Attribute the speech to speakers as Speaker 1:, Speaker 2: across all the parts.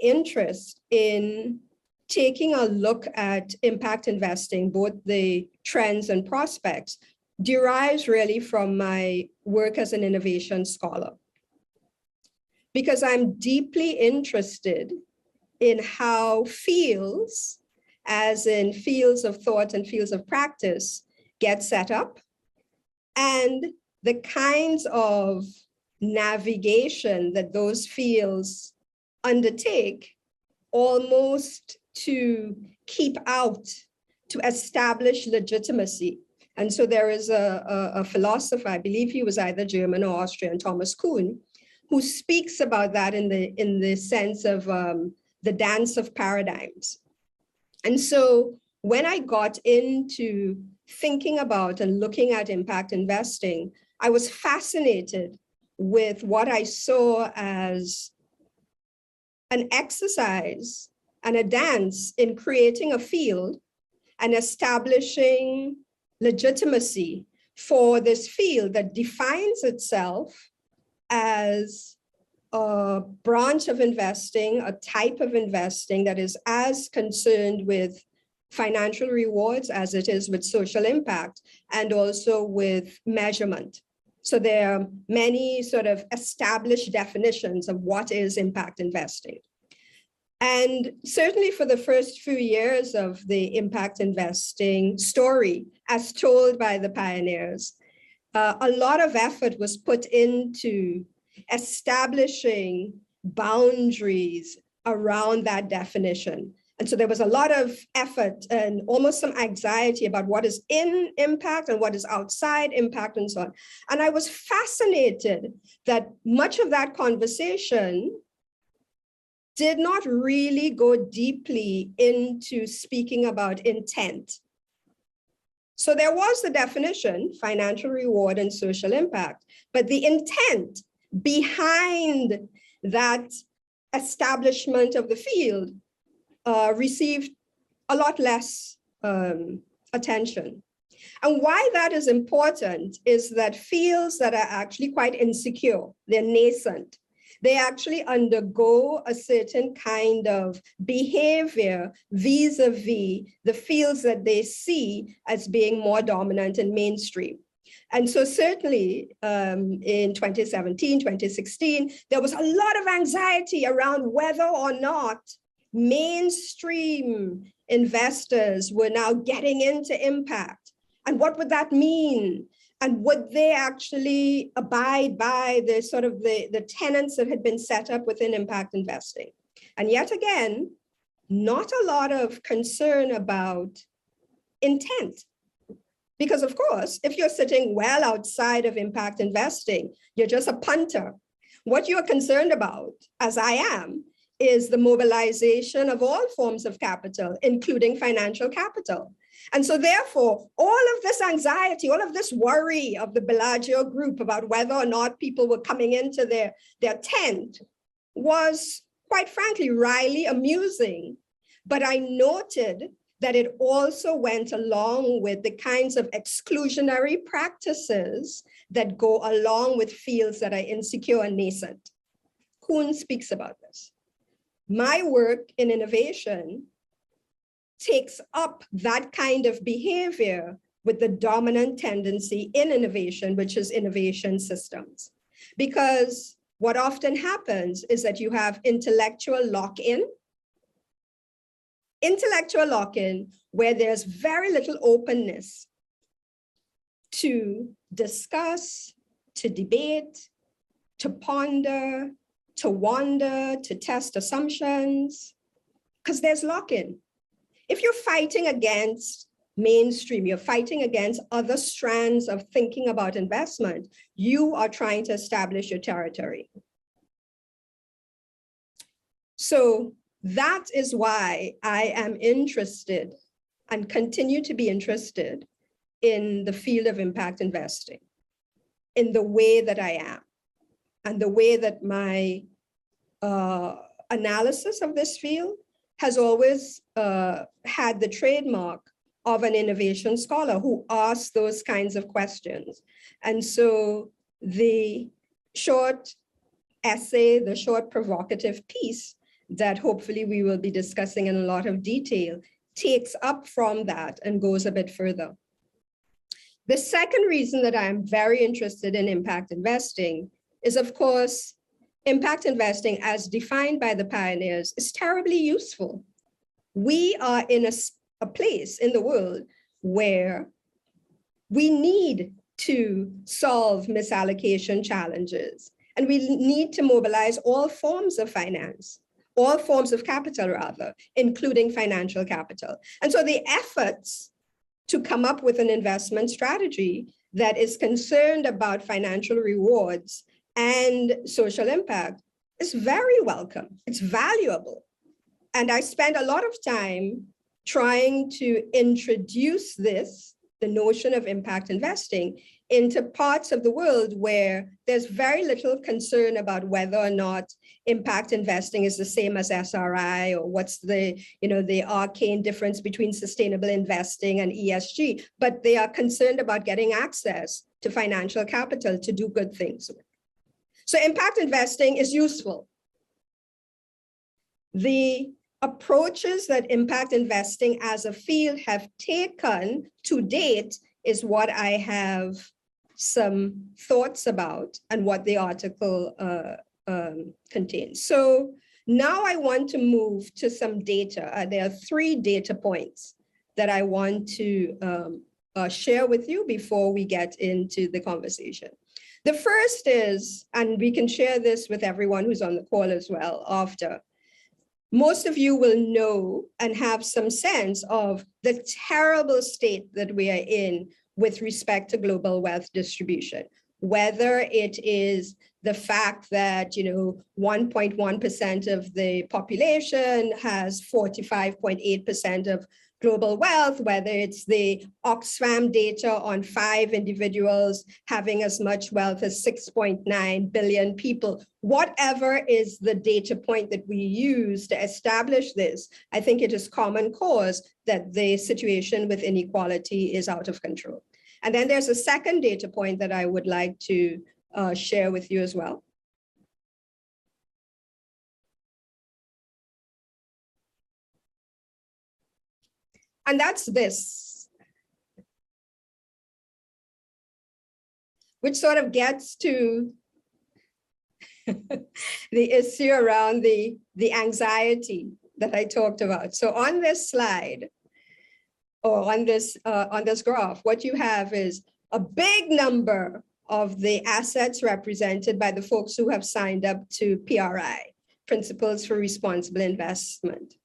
Speaker 1: interest in taking a look at impact investing, both the trends and prospects, derives really from my work as an innovation scholar. Because I'm deeply interested in how fields, as in fields of thought and fields of practice, get set up, and the kinds of navigation that those fields undertake almost to keep out, to establish legitimacy. And so there is a philosopher, I believe he was either German or Austrian, Thomas Kuhn, who speaks about that in the sense of the dance of paradigms. And so when I got into thinking about and looking at impact investing, I was fascinated with what I saw as an exercise and a dance in creating a field and establishing legitimacy for this field that defines itself as a branch of investing, a type of investing that is as concerned with financial rewards as it is with social impact, and also with measurement. So there are many sort of established definitions of what is impact investing. And certainly for the first few years of the impact investing story, as told by the pioneers, a lot of effort was put into establishing boundaries around that definition. And so there was a lot of effort and almost some anxiety about what is in impact and what is outside impact and so on. And I was fascinated that much of that conversation did not really go deeply into speaking about intent. So there was the definition, financial reward and social impact, but the intent behind that establishment of the field received a lot less attention. And why that is important is that fields that are actually quite insecure, they're nascent, they actually undergo a certain kind of behavior vis-a-vis the fields that they see as being more dominant and mainstream. And so certainly in 2017, 2016, there was a lot of anxiety around whether or not mainstream investors were now getting into impact. And what would that mean? And would they actually abide by the sort of the tenets that had been set up within impact investing? And yet again, not a lot of concern about intent. Because of course, if you're sitting well outside of impact investing, you're just a punter. What you're concerned about, as I am, is the mobilization of all forms of capital, including financial capital. And so therefore, all of this anxiety, all of this worry of the Bellagio group about whether or not people were coming into their tent was, quite frankly, wryly amusing. But I noted that it also went along with the kinds of exclusionary practices that go along with fields that are insecure and nascent. Kuhn speaks about this. My work in innovation takes up that kind of behavior with the dominant tendency in innovation, which is innovation systems. Because what often happens is that you have intellectual lock-in where there's very little openness to discuss, to debate, to ponder, to wander, to test assumptions, because there's lock-in. If you're fighting against mainstream, you're fighting against other strands of thinking about investment, you are trying to establish your territory. So that is why I am interested and continue to be interested in the field of impact investing, in the way that I am, and the way that my analysis of this field has always had the trademark of an innovation scholar who asks those kinds of questions. And so the short essay, the short provocative piece that hopefully we will be discussing in a lot of detail takes up from that and goes a bit further. The second reason that I'm very interested in impact investing is, of course, impact investing as defined by the pioneers is terribly useful. We are in a place in the world where we need to solve misallocation challenges, and we need to mobilize all forms of finance, all forms of capital rather, including financial capital. And so the efforts to come up with an investment strategy that is concerned about financial rewards and social impact is very welcome. It's valuable. And I spend a lot of time trying to introduce this, the notion of impact investing, into parts of the world where there's very little concern about whether or not impact investing is the same as SRI, or what's the arcane difference between sustainable investing and ESG, but they are concerned about getting access to financial capital to do good things with. So impact investing is useful. The approaches that impact investing as a field have taken to date is what I have some thoughts about and what the article contains. So now I want to move to some data. There are 3 data points that I want to share with you before we get into the conversation. The first is, and we can share this with everyone who's on the call as well after, most of you will know and have some sense of the terrible state that we are in with respect to global wealth distribution, whether it is the fact that 1.1% of the population has 45.8% of global wealth, whether it's the Oxfam data on 5 individuals having as much wealth as 6.9 billion people, whatever is the data point that we use to establish this, I think it is common cause that the situation with inequality is out of control. And then there's a second data point that I would like to share with you as well. And that's this, which sort of gets to the issue around the anxiety that I talked about. So on this slide, or on this graph, what you have is a big number of the assets represented by the folks who have signed up to PRI, Principles for Responsible Investment.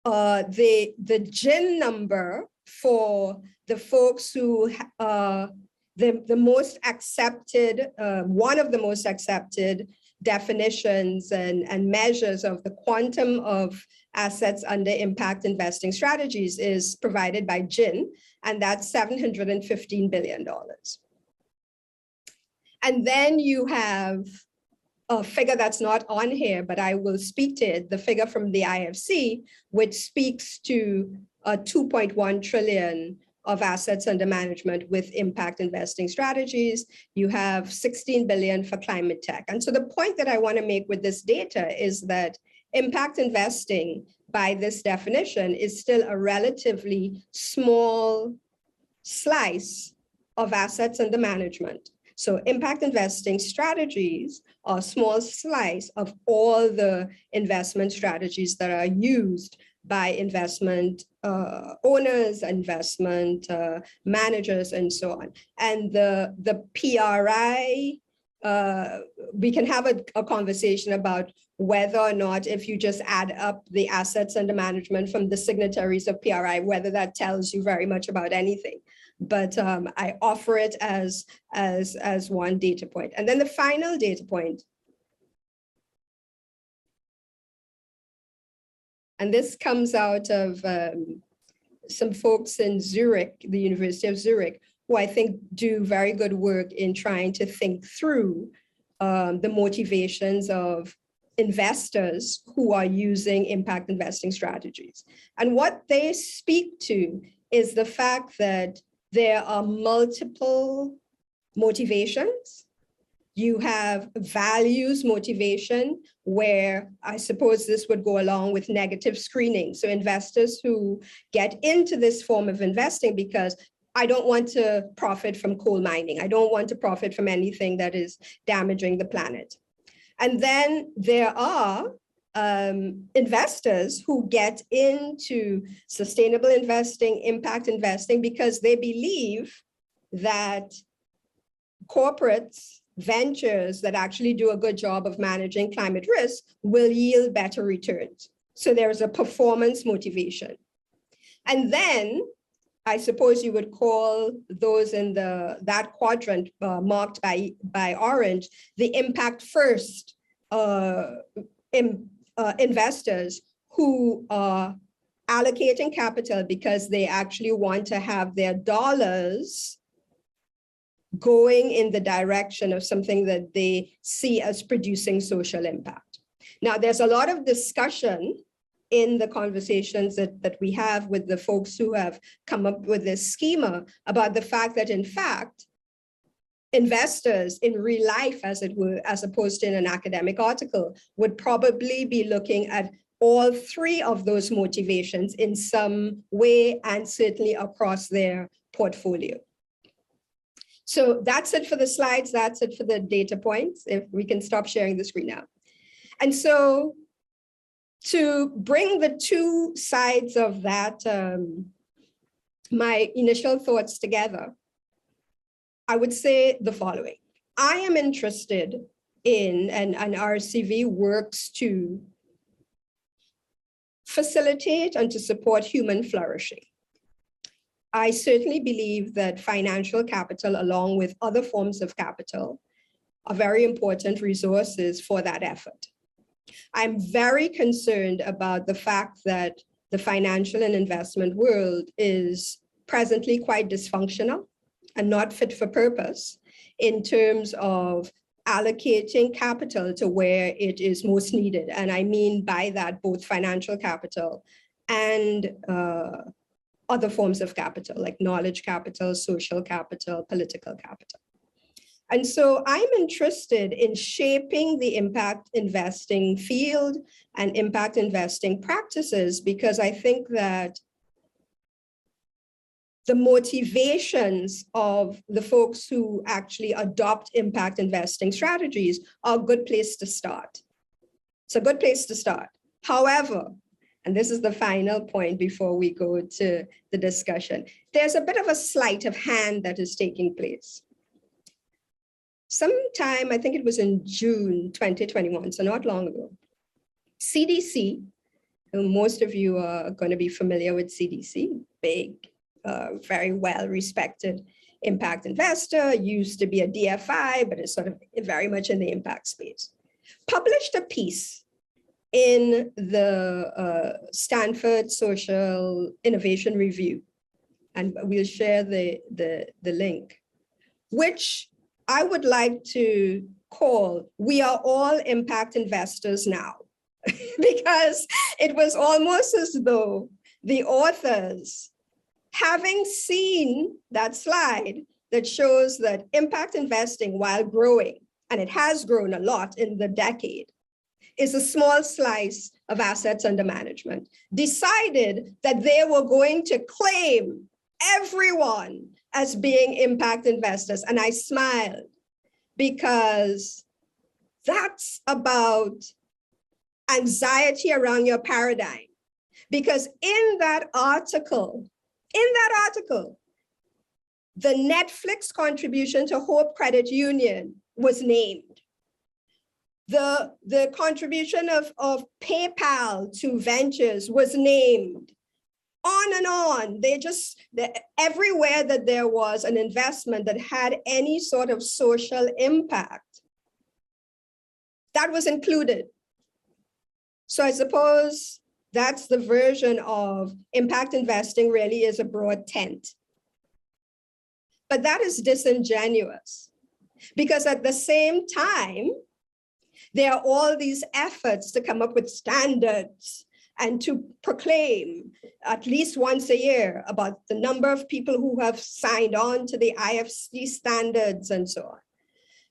Speaker 1: The GIN number for the folks who the most accepted, one of the most accepted definitions and measures of the quantum of assets under impact investing strategies is provided by GIN, and that's $715 billion. And then you have a figure that's not on here, but I will speak to it, the figure from the IFC, which speaks to 2.1 trillion of assets under management with impact investing strategies. You have 16 billion for climate tech. And so the point that I want to make with this data is that impact investing, by this definition, is still a relatively small slice of assets under management. So impact investing strategies are a small slice of all the investment strategies that are used by investment owners, investment managers, and so on. And the PRI, we can have a conversation about whether or not, if you just add up the assets under management from the signatories of PRI, whether that tells you very much about anything. But I offer it as one data point. And then the final data point, and this comes out of some folks in Zurich, the University of Zurich, who I think do very good work in trying to think through the motivations of investors who are using impact investing strategies. And what they speak to is the fact that there are multiple motivations You have values motivation, where I suppose this would go along with negative screening. So investors who get into this form of investing because I don't want to profit from coal mining. I don't want to profit from anything that is damaging the planet. And then there are investors who get into sustainable investing, impact investing, because they believe that corporates, ventures that actually do a good job of managing climate risk will yield better returns. So there's a performance motivation. And then I suppose you would call those in that quadrant marked by orange, the impact first investors who are allocating capital because they actually want to have their dollars going in the direction of something that they see as producing social impact. Now, there's a lot of discussion in the conversations that we have with the folks who have come up with this schema about the fact that, in fact, investors in real life, as it were, as opposed to in an academic article, would probably be looking at all three of those motivations in some way and certainly across their portfolio. So that's it for the slides. That's it for the data points. If we can stop sharing the screen now. And so to bring the two sides of that, my initial thoughts together, I would say the following. I am interested in, and RCV works to facilitate and to support human flourishing. I certainly believe that financial capital, along with other forms of capital, are very important resources for that effort. I'm very concerned about the fact that the financial and investment world is presently quite dysfunctional and not fit for purpose in terms of allocating capital to where it is most needed. And I mean by that both financial capital and other forms of capital, like knowledge capital, social capital, political capital. And so I'm interested in shaping the impact investing field and impact investing practices, because I think that the motivations of the folks who actually adopt impact investing strategies are a good place to start. It's a good place to start. However, and this is the final point before we go to the discussion, there's a bit of a sleight of hand that is taking place. Sometime, I think it was in June 2021, so not long ago, CDC, most of you are going to be familiar with CDC, big, very well-respected impact investor, used to be a DFI, but is sort of very much in the impact space, published a piece in the Stanford Social Innovation Review, and we'll share the link, which I would like to call "We Are All Impact Investors Now," because it was almost as though the authors, having seen that slide that shows that impact investing, while growing, and it has grown a lot in the decade, is a small slice of assets under management, decided that they were going to claim everyone as being impact investors. And I smiled, because that's about anxiety around your paradigm. Because in that article, the Netflix contribution to Hope Credit Union was named. The contribution of PayPal to ventures was named. On and on. Everywhere that there was an investment that had any sort of social impact, that was included. So I suppose that's the version of impact investing really is a broad tent. But that is disingenuous, because at the same time, there are all these efforts to come up with standards and to proclaim at least once a year about the number of people who have signed on to the IFC standards and so on.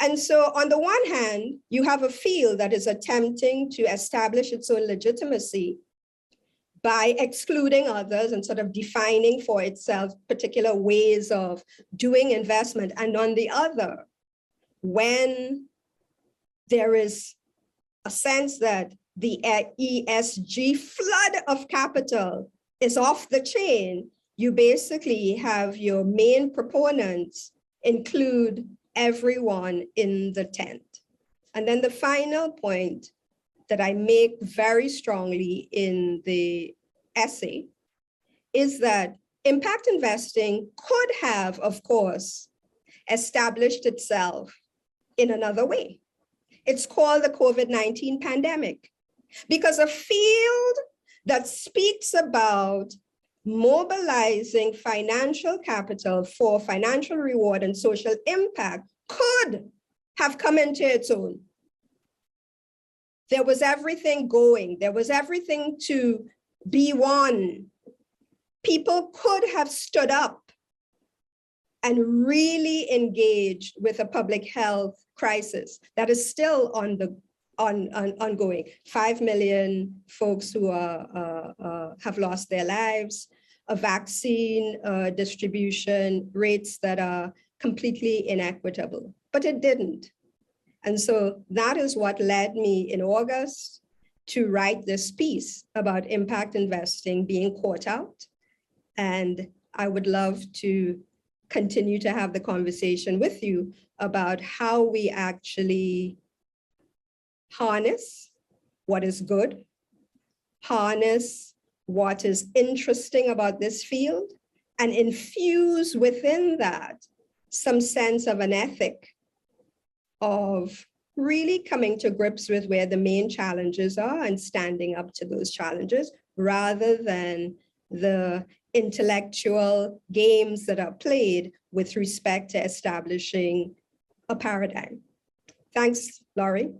Speaker 1: And so on the one hand, you have a field that is attempting to establish its own legitimacy by excluding others and sort of defining for itself particular ways of doing investment. And on the other, when there is a sense that the ESG flood of capital is off the chain, you basically have your main proponents include everyone in the tent. And then the final point that I make very strongly in the essay is that impact investing could have, of course, established itself in another way. It's called the COVID-19 pandemic, because a field that speaks about mobilizing financial capital for financial reward and social impact could have come into its own. There was everything going. There was everything to be won. People could have stood up and really engaged with a public health crisis that is still ongoing. 5 million folks who have lost their lives, a vaccine distribution rates that are completely inequitable, but it didn't. And so that is what led me in August to write this piece about impact investing being caught out. And I would love to continue to have the conversation with you about how we actually harness what is good, harness what is interesting about this field, and infuse within that some sense of an ethic of really coming to grips with where the main challenges are and standing up to those challenges, rather than the intellectual games that are played with respect to establishing a paradigm. Thanks, Laurie.